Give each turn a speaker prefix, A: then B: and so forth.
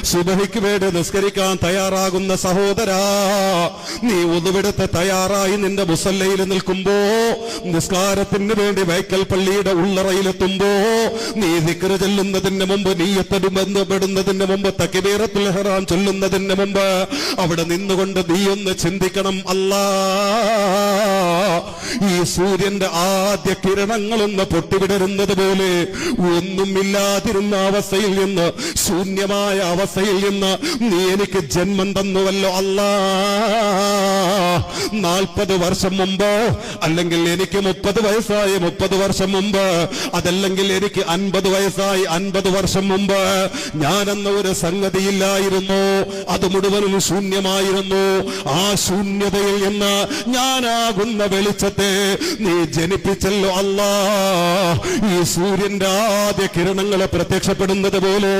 A: സുബഹിക്ക് വേണ്ടി നിസ്കരിക്കാൻ തയ്യാറാകുന്ന സഹോദരാ, നീ ഉദുവെടുത്ത് തയ്യാറായി നിന്റെ മുസല്ലയിൽ നിൽക്കുമ്പോ, നിസ്കാരത്തിന് വേണ്ടി വൈക്കൽ പള്ളിയുടെ ഉള്ളറയിലെത്തുമ്പോ, നീ ദിക്റ് ചൊല്ലുന്നതിന് മുമ്പ്, നീയത്ത് ബന്ധപ്പെടുന്നതിന് മുമ്പ്, തക്ബീറത്തുൽ ഇഹ്റാം ചൊല്ലുന്നതിന് മുമ്പ് അവിടെ നിന്നുകൊണ്ട് നീ ഒന്ന് ചിന്തിക്കണം, അല്ലാ, ഈ സൂര്യന്റെ ആദ്യ കിരണങ്ങളൊന്ന് പൊട്ടിവിടരുന്നത് പോലെ ഒന്നുമില്ലാതിരുന്ന അവസ്ഥയിൽ നിന്ന്, ശൂന്യമായ അവസ്ഥയിൽ നിന്ന് നീ എനിക്ക് ജന്മം തന്നുവല്ലോ അല്ലാ. 40 വർഷം മുമ്പ്, അല്ലെങ്കിൽ എനിക്ക് 30 വയസ്സായി 30 വർഷം മുമ്പ്, അതല്ലെങ്കിൽ എനിക്ക് 50 വയസ്സായി 50 വർഷം മുമ്പ് ഞാനെന്ന ഒരു സംഗതിയില്ലായിരുന്നു. അത് മുഴുവനും ശൂന്യമായിരുന്നു. ആ ശൂന്യതയിൽ നിന്ന് ഞാനാകുന്ന വെളിച്ചത്തെ നീ ജനിപ്പിച്ചല്ലോ അല്ലാ. ഈ സൂര്യന്റെ ആദ്യ കിരണങ്ങളെ പ്രത്യക്ഷപ്പെടുന്നത് പോലെ